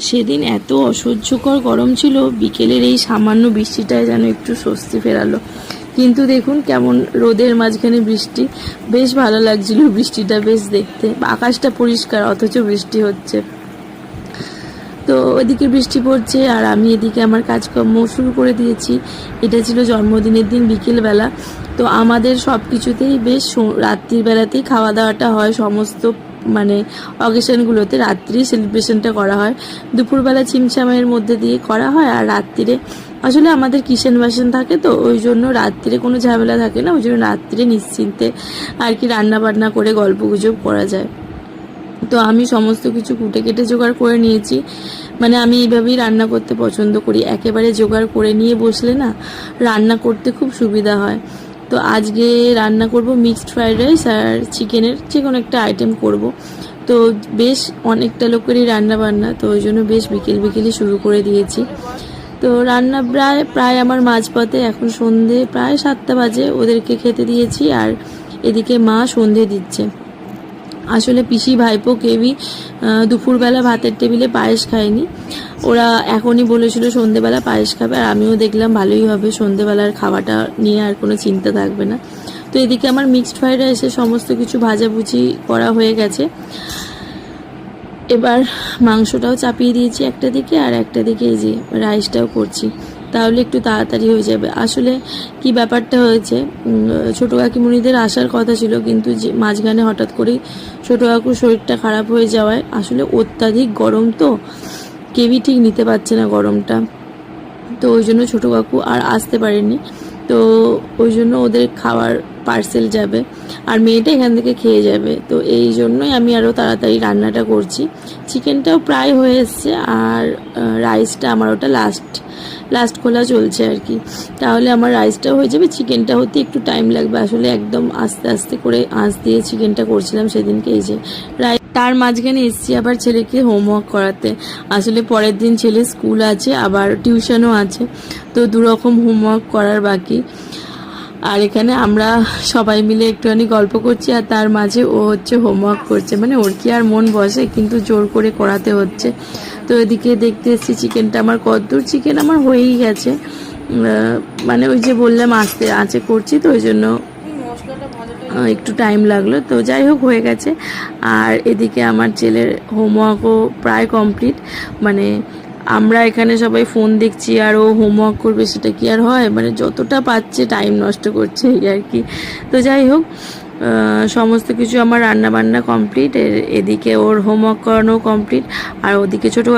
সেদিন এত অসহ্যকর গরম ছিল, বিকেলের এই সামান্য বৃষ্টিটায় যেন একটু স্বস্তি ফেরালো। কিন্তু দেখুন কেমন রোদের মাঝখানে বৃষ্টি, বেশ ভালো লাগছিল বৃষ্টিটা বেশ দেখতে। আকাশটা পরিষ্কার অথচ বৃষ্টি হচ্ছে। তো ওইদিকে বৃষ্টি পড়ছে আর আমি এদিকে আমার কাজকর্ম শুরু করে দিয়েছি। এটা ছিল জন্মদিনের দিন বিকেলবেলা। তো আমাদের সব কিছুতেই বেশ রাত্রির বেলাতেই খাওয়া দাওয়াটা হয়, সমস্ত মানে অকেশনগুলোতে রাত্রি সেলিব্রেশনটা করা হয়। দুপুরবেলা ছিমছামের মধ্যে দিয়ে করা হয়, আর রাত্রিরে আসলে আমাদের কিচেন বাসন থাকে, তো ওই জন্য রাত্রিরে কোনো ঝামেলা থাকে না, ওই জন্য রাত্রিরে নিশ্চিন্তে আর কি রান্না বান্না করে গল্প গুজব করা যায়। তো আমি সমস্ত কিছু কুটে কেটে জোগাড় করে নিয়েছি। মানে আমি এইভাবেই রান্না করতে পছন্দ করি, একেবারে জোগাড় করে নিয়ে বসলে না রান্না করতে খুব সুবিধা হয়। তো আজকে রান্না করব মিক্সড ফ্রাইড রাইস আর চিকেনের যে কোনো একটা আইটেম করব। তো বেশ অনেকটা লোকেরই রান্না বান্না, তো ওই জন্য বেশ বিকেলই শুরু করে দিয়েছি। তো রান্না প্রায় আমার মাঝপথে, এখন সন্ধে প্রায় 7টা বাজে, ওদেরকে খেতে দিয়েছি। আর এদিকে মা সন্ধে দিচ্ছে। আসলে পিসি ভাইপো কেউই দুপুরবেলা ভাতের টেবিলে পায়েস খায়নি। ওরা এখনই বলেছিল সন্ধেবেলা পায়েস খাবে, আর আমিও দেখলাম ভালোই হবে, সন্ধেবেলার খাওয়াটা নিয়ে আর কোনো চিন্তা থাকবে না। তো এদিকে আমার মিক্সড ফ্রাইড রাইসে সমস্ত কিছু ভাজাভুজি করা হয়ে গেছে। এবার মাংসটাও চাপিয়ে দিয়েছি একটা দিকে, আর একটা দিকে এই যে রাইসটাও করছি, তাহলে একটু তাড়াতাড়ি হয়ে যাবে। আসলে কি ব্যাপারটা হয়েছে, ছোটো কাকিমণিদের আসার কথা ছিল, কিন্তু যে মাঝখানে হঠাৎ করেই ছোটো কাকুর শরীরটা খারাপ হয়ে যাওয়ায়, আসলে অত্যাধিক গরম তো কেউই ঠিক নিতে পারছে না গরমটা, তো ওই জন্য ছোটো কাকু আর আসতে পারেনি। তো ওই জন্য ওদের খাওয়ার পার্সেল যাবে আর মেয়েটা এখান থেকে খেয়ে যাবে। তো এই জন্যই আমি আরও তাড়াতাড়ি রান্নাটা করছি। চিকেনটাও প্রায় হয়ে এসছে, আর রাইসটা আমার ওটা লাস্ট খোলা চলছে আর কি। তাহলে আমার রাইসটাও হয়ে যাবে, চিকেনটা হতে একটু টাইম লাগবে। আসলে একদম আস্তে আস্তে করে আঁচ দিয়ে চিকেনটা করছিলাম সেদিনকে। এই যে তার মাঝখানে এসছি আবার ছেলেকে হোমওয়ার্ক করাতে। আসলে পরের দিন ছেলে স্কুল আছে, আবার টিউশনও আছে, তো দুরকম হোমওয়ার্ক করার বাকি। আর এখানে আমরা সবাই মিলে একটুখানি গল্প করছি, আর তার মাঝে ও হচ্ছে হোমওয়ার্ক করছে। মানে ওর কি আর মন বসে, কিন্তু জোর করে করাতে হচ্ছে। তো এদিকে দেখতে এসেছি চিকেনটা আমার কতদূর। চিকেন আমার হয়েই গেছে, মানে ওই যে বললাম আস্তে আঁচে করছি, তো ওই জন্য একটু টাইম লাগলো। তো যাই হোক হয়ে গেছে। আর এদিকে আমার ছেলের হোমওয়ার্কও প্রায় কমপ্লিট। মানে আমরা এখানে সবাই ফোন দেখছি আর ও হোমওয়ার্ক করবে, সেটা কি আর হয়? মানে যতটা পাচ্ছে টাইম নষ্ট করছে এই আর কি। তো যাই হোক সমস্ত কিছু আমার রান্না বান্না কমপ্লিট, এদিকে ওর হোমওয়ার্ক করানো কমপ্লিট, আর ওদিকে ছোটো